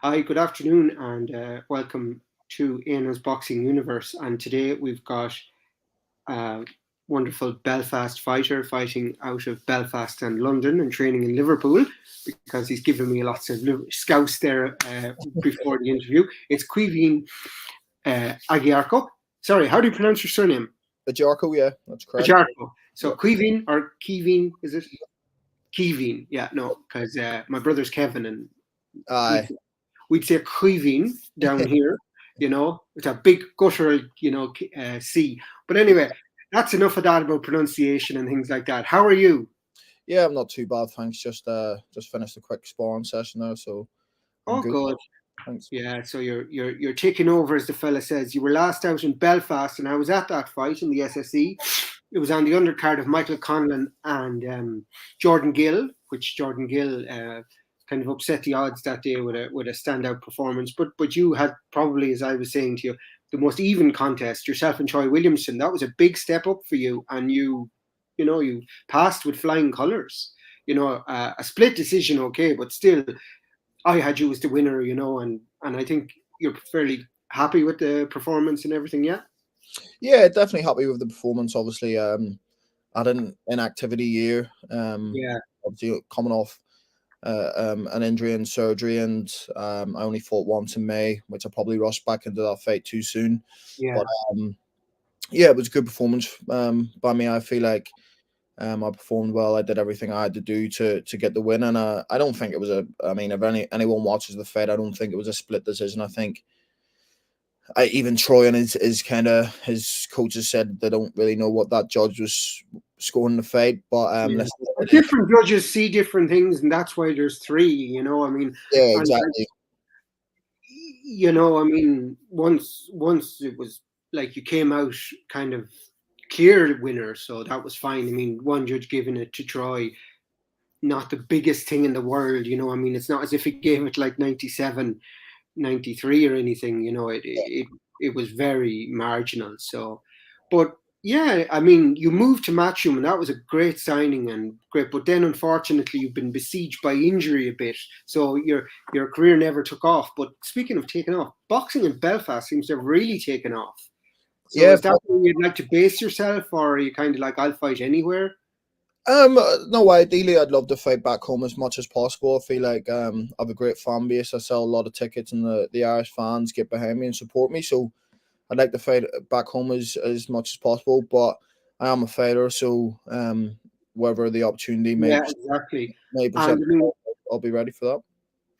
Hi, good afternoon, and welcome to Ian's Boxing Universe. And today we've got a wonderful Belfast fighter fighting out of Belfast and London and training in Liverpool because he's given me lots of scouts there before the interview. It's Caoimhín Agyarko. Sorry, how do you pronounce your surname? Agyarko, yeah, that's correct. Agyarko. So Yep. Caoimhín or Caoimhín, is it? Caoimhín, yeah, no, because my brother's Kevin and Aye. we'd say Caoimhín down here, it's a big guttural, C. But anyway, that's enough of that about pronunciation and things like that. How are you? Yeah, I'm not too bad, thanks. Just finished a quick sparring session there, so I'm Oh, good. good. Thanks. Yeah, so you're taking over, as the fella says. You were last out in Belfast, and I was at that fight in the SSE. It was on the undercard of Michael Conlon and Jordan Gill, which Jordan Gill kind of upset the odds that day with a standout performance. But you had probably, as I was saying to you, the most even contest. Yourself and Troy Williamson. That was a big step up for you, and you passed with flying colours. A split decision, okay, but still, I had you as the winner. And I think you're fairly happy with the performance and everything. Yeah. Yeah, definitely happy with the performance. Obviously, I had an inactivity year. Yeah. Obviously coming off an injury and surgery, and I only fought once in May, which I probably rushed back into that fight too soon. Yeah. But yeah, it was a good performance by me. I feel like I performed well. I did everything I had to do to get the win, and I don't think it was a. I mean, if anyone watches the fight, I don't think it was a split decision. I think even Troy and his kind of his coaches said they don't really know what that judge was scoring the fight, but Yeah. listen, But different judges see different things, and that's why there's three. I mean, yeah, and exactly. I mean, once it was like you came out kind of clear winner, so that was fine. I mean, one judge giving it to Troy, not the biggest thing in the world. I mean, it's not as if he gave it like 97, 93 or anything. It was very marginal. So, but yeah, I mean, you moved to Matchroom, and that was a great signing and great. But then, unfortunately, you've been besieged by injury a bit, so your career never took off. But speaking of taking off, boxing in Belfast seems to have really taken off. So, Yeah, is that where you'd like to base yourself, or are you kind of like, I'll fight anywhere? no, ideally I'd love to fight back home as much as possible. I feel like I have a great fan base. I sell a lot of tickets, and the Irish fans get behind me and support me. So I'd like to fight back home as much as possible. But I am a fighter, so wherever the opportunity Yeah, exactly. may And present, I mean, I'll be ready for that.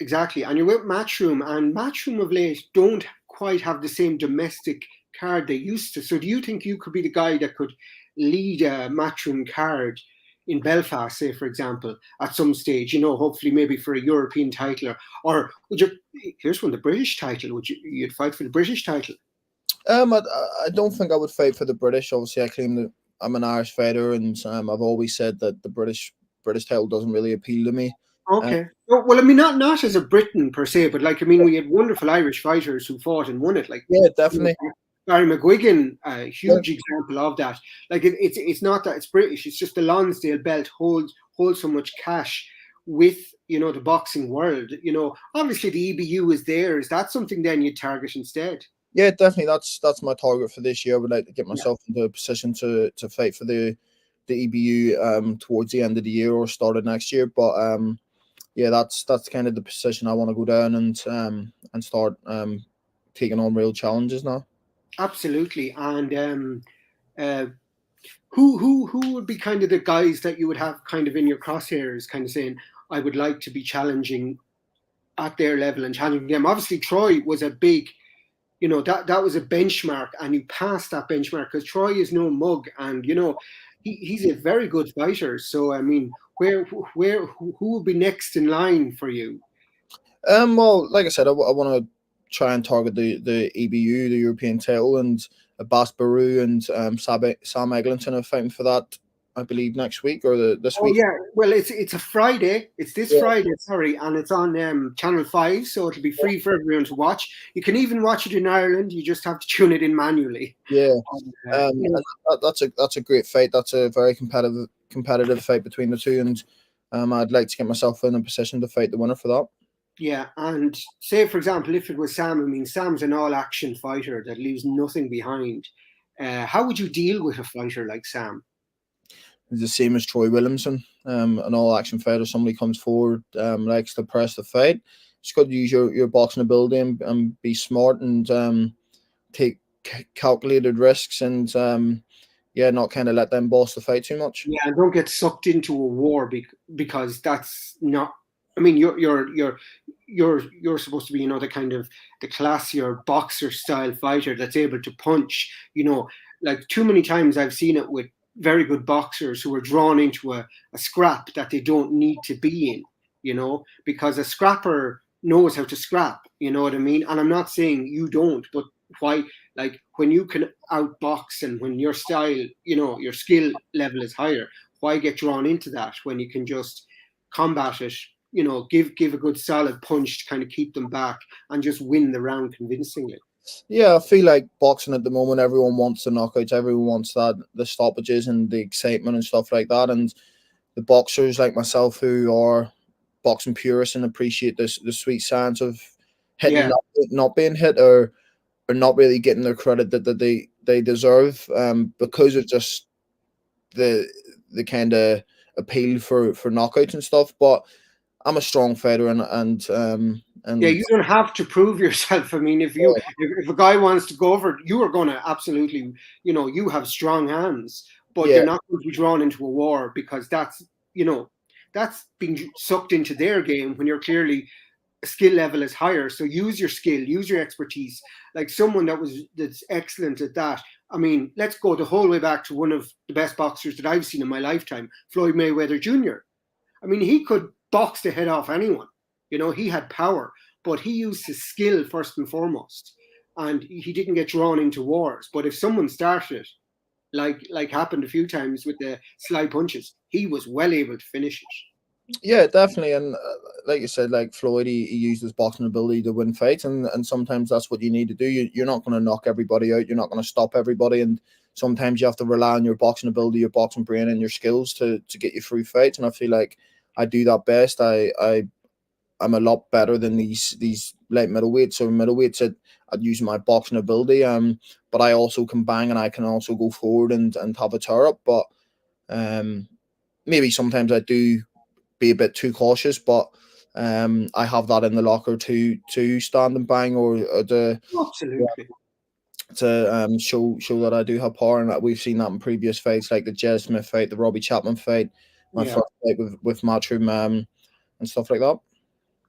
exactly. And you're with Matchroom, and Matchroom of late don't quite have the same domestic card they used to. So do you think you could be the guy that could lead a Matchroom card in Belfast, say, for example, at some stage, hopefully maybe for a European title, or would you, here's one, the British title, you'd fight for the British title? I don't think I would fight for the British. Obviously, I claim that I'm an Irish fighter, and I've always said that the British title doesn't really appeal to me. Um, Okay. Well, I mean, not as a Briton per se, but like, I mean, we had wonderful Irish fighters who fought and won it. Like, yeah, definitely. Barry McGuigan, a Yeah, huge example of that. Like, it's not that it's British; it's just the Lonsdale belt holds so much cash with the boxing world. Obviously the EBU is there. Is that something then you target instead? yeah, definitely. That's my target for this year. I would like to get Yeah. myself into a position to fight for the EBU towards the end of the year or start of next year. But yeah, that's kind of the position I want to go down and start taking on real challenges now. Absolutely. And uh, who would be kind of the guys that you would have kind of in your crosshairs, kind of saying, I would like to be challenging at their level and challenging them. Obviously, Troy was a big, that was a benchmark, and you passed that benchmark because Troy is no mug, and he's a very good fighter. So I mean, who would be next in line for you? Well, like I said, I want to try and target the EBU, the European title, and Bas Baru and Sam Eglinton are fighting for that. I believe next week or this Oh week. yeah, well it's a Friday. It's this Yeah, Friday, sorry, and it's on Channel 5, so it'll be free for everyone to watch. You can even watch it in Ireland. You just have to tune it in manually. yeah. You know, That's a great fight. That's a very competitive fight between the two, and I'd like to get myself in a position to fight the winner for that. Yeah, and say for example, if it was Sam, I mean, Sam's an all-action fighter that leaves nothing behind. How would you deal with a fighter like Sam? It's the same as Troy Williamson, an all action fighter. Somebody comes forward, likes to press the fight. Just got to use your boxing ability and be smart and take calculated risks and yeah, not kind of let them boss the fight too much. Yeah, and don't get sucked into a war because that's not. I mean, you're supposed to be, the kind of the classier boxer style fighter that's able to punch. Like too many times I've seen it with very good boxers who are drawn into a scrap that they don't need to be in. Because a scrapper knows how to scrap. You know what I mean? And I'm not saying you don't, but why? Like when you can outbox and when your style, your skill level is higher, why get drawn into that when you can just combat it, give a good solid punch to kind of keep them back and just win the round convincingly. Yeah, I feel like boxing at the moment, everyone wants the knockouts, everyone wants that the stoppages and the excitement and stuff like that. And the boxers like myself who are boxing purists and appreciate this the sweet science of hitting Yeah. not being hit or not really getting their credit that they deserve because of just the kind of appeal for knockouts and stuff. But I'm a strong fighter Yeah, and you don't have to prove yourself. I mean, if a guy wants to go over, you are going to absolutely, you have strong hands, but yeah, you're not going to be drawn into a war because you know, that's being sucked into their game when you're clearly skill level is higher. So use your skill, use your expertise. Like someone that's excellent at that. I mean, let's go the whole way back to one of the best boxers that I've seen in my lifetime, Floyd Mayweather Jr. I mean, he could box the head off anyone. He had power, but he used his skill first and foremost. And he didn't get drawn into wars. But if someone started, like happened a few times with the sly punches, he was well able to finish it. yeah, definitely. And like you said, like Floyd, he used his boxing ability to win fights, and sometimes that's what you need to do. You're not going to knock everybody out. You're not going to stop everybody, and sometimes you have to rely on your boxing ability, your boxing brain, and your skills to get you through fights. And I feel like I do that best. I'm a lot better than these light middleweights or middleweights at using my boxing ability. But I also can bang and I can also go forward and have a tear up. But um, maybe sometimes I do be a bit too cautious, but I have that in the locker to stand and bang or Absolutely. to show that I do have power, and that we've seen that in previous fights, like the Jez Smith fight, the Robbie Chapman fight, my Yeah. first fight with Matchroom, and stuff like that.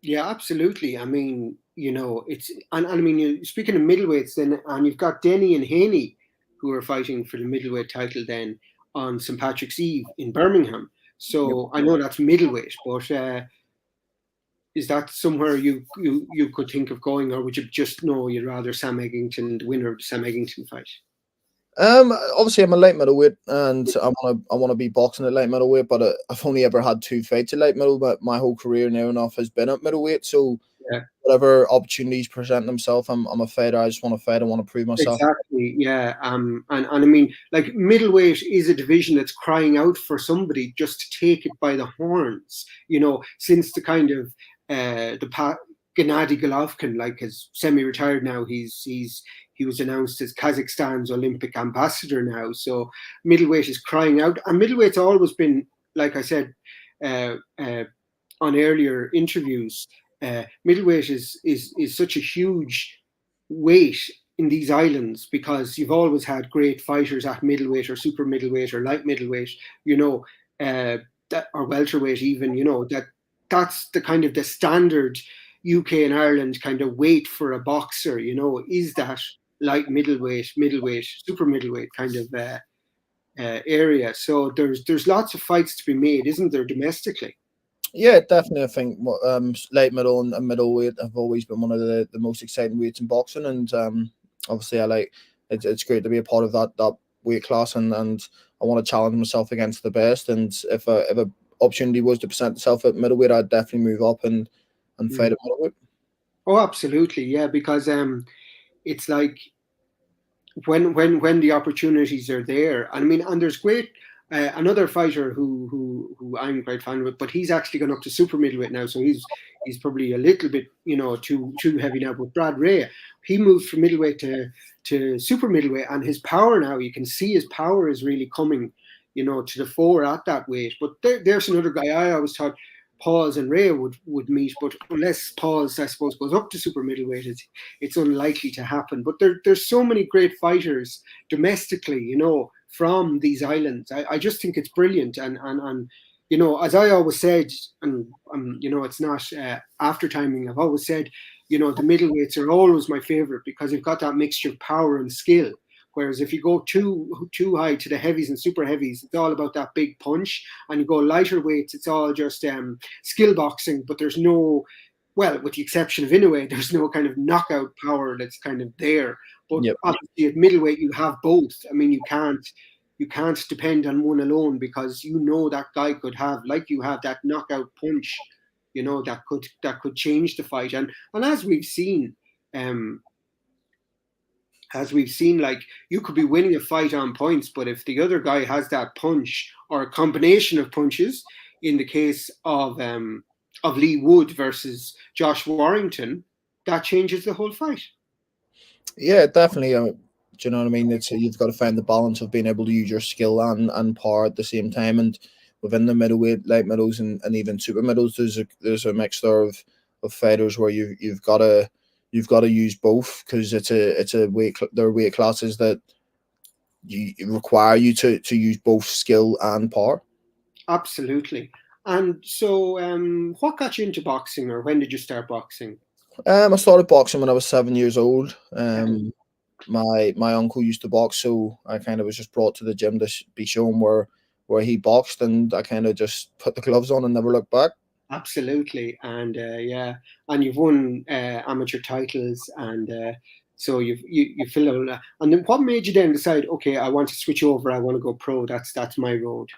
Yeah, absolutely. I mean, it's and I mean, speaking of middleweights, then, and you've got Denny and Haney who are fighting for the middleweight title then on St Patrick's Eve in Birmingham. Yep. So I know that's middleweight, but is that somewhere you could think of going, or would you just know you'd rather Sam Eggington, the winner of the Sam Eggington fight? Obviously I'm a light middleweight, and I want to be boxing at light middleweight, but I've only ever had two fights at light middle, but my whole career near enough has been at middleweight. So Yeah. whatever opportunities present themselves, I'm a fighter. I just want to fight. I want to prove myself. Exactly. Yeah. And I mean, like middleweight is a division that's crying out for somebody just to take it by the horns. Since the kind of Gennady Golovkin, like, is semi-retired now. He was announced as Kazakhstan's Olympic ambassador now. So middleweight is crying out, and middleweight's always been, like I said, uh, uh, on earlier interviews. Middleweight is such a huge weight in these islands because you've always had great fighters at middleweight or super middleweight or light middleweight, that or welterweight even, that's the kind of the standard UK and Ireland kind of weight for a boxer, is that light middleweight, super middleweight kind of area. So there's lots of fights to be made, isn't there, domestically? Yeah, definitely. I think late middle and middleweight have always been one of the most exciting weights in boxing, and obviously I like it's great to be a part of that weight class, and I want to challenge myself against the best. And if a opportunity was to present itself at middleweight, I'd definitely move up and fight Mm. at middleweight. Oh, absolutely, yeah, because it's like when the opportunities are there. I mean, and there's great. Another fighter who I'm quite fond with, but he's actually gone up to super middleweight now, so he's probably a little bit too heavy now. But Brad Ray, he moved from middleweight to super middleweight, and his power now, you can see his power is really coming, to the fore at that weight. But there's another guy I always thought Paws and Ray would meet, but unless Paws, I suppose, goes up to super middleweight, it's unlikely to happen. But there's so many great fighters domestically, from these islands. I just think it's brilliant, and as I always said, and it's not after timing. I've always said, the middleweights are always my favorite because you've got that mixture of power and skill. Whereas if you go too high to the heavies and super heavies, it's all about that big punch. And you go lighter weights, it's all just skill boxing. But there's no, well, with the exception of Inoue, there's no kind of knockout power that's kind of there. But Yep. obviously at middleweight you have both. I mean, you can't depend on one alone because that guy could have, like you have, that knockout punch, that could change the fight. And as we've seen. Like you could be winning a fight on points, but if the other guy has that punch or a combination of punches, in the case of Lee Wood versus Josh Warrington, that changes the whole fight. Yeah, definitely. Do you know what I mean? It's you've got to find the balance of being able to use your skill and power at the same time. And within the middleweight, light middles, and even super middles, there's a mixture of fighters where you've got to use both because there are weight classes that require you to use both skill and power. Absolutely. And so, what got you into boxing, or when did you start boxing? I started boxing when I was 7 years old. My uncle used to box, so I kind of was just brought to the gym to be shown where he boxed, and I kind of just put the gloves on and never looked back. Absolutely, and and you've won amateur titles, and so you fill out. And then, what made you then decide? Okay, I want to switch over. I want to go pro. That's my road.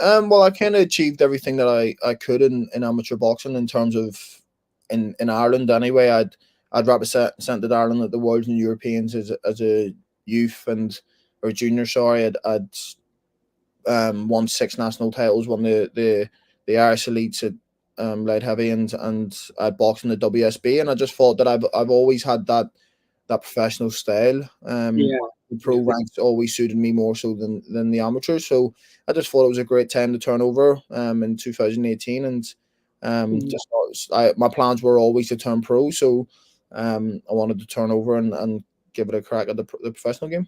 Well, I kind of achieved everything that I could in amateur boxing in terms of in Ireland anyway. I'd represented Ireland at the Worlds and Europeans as a youth or junior. Sorry, I'd won 6 national titles, won the Irish elites at light heavy, and I'd boxed in the WSB, and I just thought that I've always had that professional style. Yeah, The pro ranks always suited me more so than the amateurs. So I just thought it was a great time to turn over in 2018, and my plans were always to turn pro. So I wanted to turn over and give it a crack at the professional game.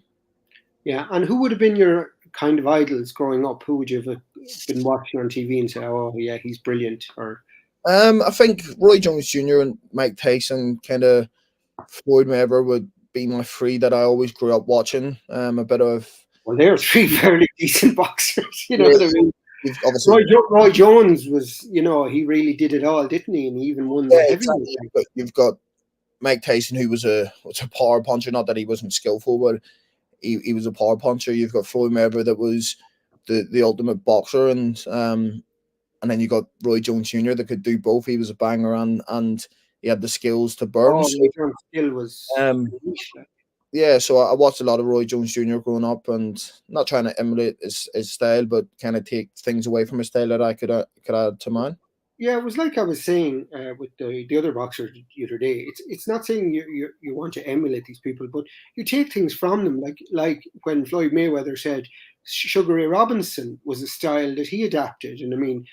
yeah. And who would have been your kind of idols growing up? Who would you have been watching on TV and say, "Oh, yeah, he's brilliant"? Or I think Roy Jones Jr. and Mike Tyson, kind of Floyd Mayweather would be my 3 that I always grew up watching. A bit of they're 3 fairly decent boxers. You know yeah, what I mean? obviously Roy Jones was, he really did it all, didn't he? And he even won the heavyweight. exactly. But you've got Mike Tyson, who was a power puncher. Not that he wasn't skillful, but he was a power puncher. You've got Floyd Mayweather, that was the ultimate boxer, and then you got Roy Jones Jr. that could do both. He was a banger, and he had the skills to burn. Oh, So, Roy Jones' skill was yeah, so I watched a lot of Roy Jones Jr. growing up, and not trying to emulate his style, but kind of take things away from his style that I could add to mine. Yeah, it was like I was saying with the other boxer the other day. It's not saying you want to emulate these people, but you take things from them. Like when Floyd Mayweather said Sugar Ray Robinson was a style that he adapted, and I mean,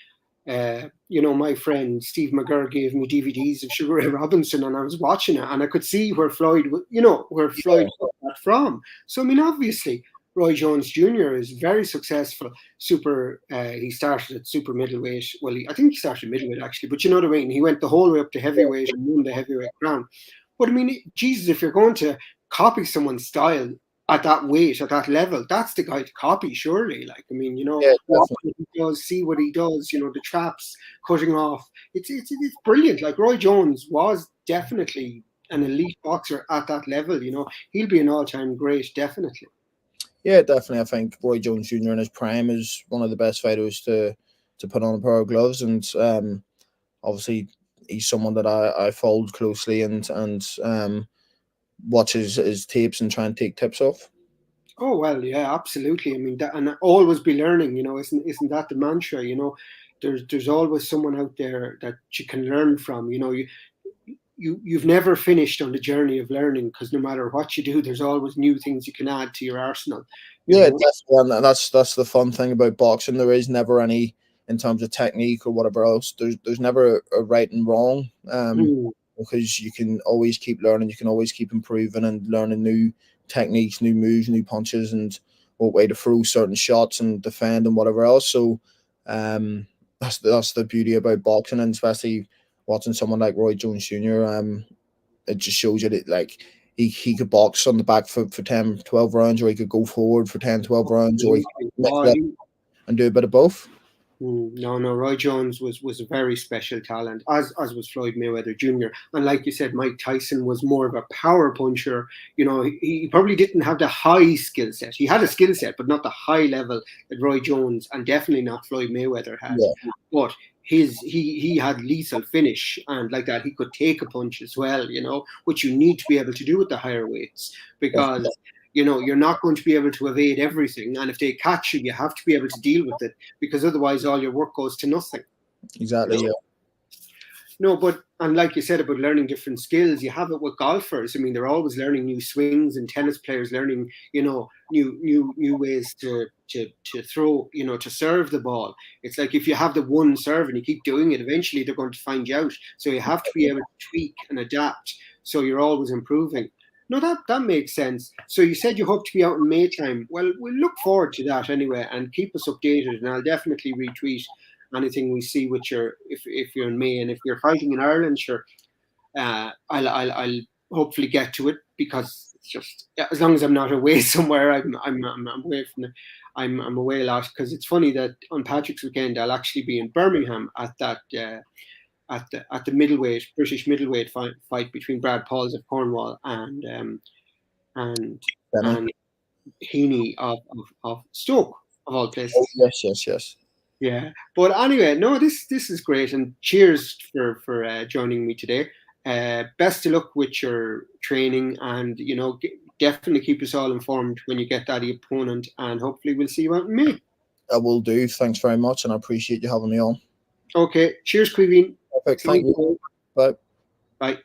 my friend Steve McGurr gave me DVDs of Sugar Ray Robinson, and I was watching it, and I could see where Floyd got that from. So I mean, obviously, Roy Jones Jr. is very successful. He started at super middleweight. Well, I think he started middleweight actually, but you know what I mean. He went the whole way up to heavyweight and won the heavyweight crown. But I mean, Jesus, if you're going to copy someone's style at that weight, at that level, that's the guy to copy, surely. Like, I mean, Yeah, watch what he does, see what he does, the traps, cutting off. It's brilliant. Like, Roy Jones was definitely an elite boxer at that level, He'll be an all-time great, definitely. yeah, definitely. I think Roy Jones Jr. in his prime is one of the best fighters to put on a pair of gloves, and obviously he's someone that I followed closely and watch his tapes and try and take tips off. Oh well, yeah, absolutely. I mean, that, and always be learning. Isn't that the mantra? There's always someone out there that you can learn from. You've never finished on the journey of learning, because no matter what you do, there's always new things you can add to your arsenal. You Yeah, know. definitely, and that's the fun thing about boxing. There is never any, in terms of technique or whatever else. There's never a right and wrong, Mm, because you can always keep learning. You can always keep improving and learning new techniques, new moves, new punches, and what way to throw certain shots and defend and whatever else. So, that's the beauty about boxing, and especially watching someone like Roy Jones Jr. It just shows you that, like, he could box on the back foot for 10, 12 rounds, or he could go forward for 10, 12 rounds, or he could absolutely. mix it up and do a bit of both. No. Roy Jones was a very special talent, as was Floyd Mayweather Jr. And like you said, Mike Tyson was more of a power puncher. He probably didn't have the high skill set. He had a skill set, but not the high level that Roy Jones, and definitely not Floyd Mayweather had. Yeah, But he had lethal finish, and like that he could take a punch as well. Which you need to be able to do with the higher weights, because definitely. you're not going to be able to evade everything, and if they catch you, you have to be able to deal with it, because otherwise all your work goes to nothing. You Exactly. know? Yeah. No, but and like you said about learning different skills, you have it with golfers. I mean, they're always learning new swings, and tennis players learning, new ways to throw, to serve the ball. It's like if you have the one serve and you keep doing it, eventually they're going to find you out. So you have to be able to tweak and adapt. So you're always improving. No, that makes sense. So you said you hope to be out in May time. Well, we'll look forward to that anyway, and keep us updated. And I'll definitely retweet anything we see with your, if you're in May, and if you're fighting in Ireland, sure, I'll hopefully get to it, because it's just, as long as I'm not away somewhere, I'm away from the, I'm away a lot, because it's funny that on Patrick's weekend I'll actually be in Birmingham at that. At the middleweight British middleweight fight between Brad Pauls of Cornwall and Benny. and Heaney of Stoke, of all Oh, places. yes, yes, yes. Yeah, but anyway, no, this is great, and cheers for joining me today. Best of luck with your training, and definitely keep us all informed when you get that opponent, and hopefully we'll see you out in May. I will do. Thanks very much, and I appreciate you having me on. Okay, cheers, Caoimhín. Perfect. Thank you. Bye. Bye.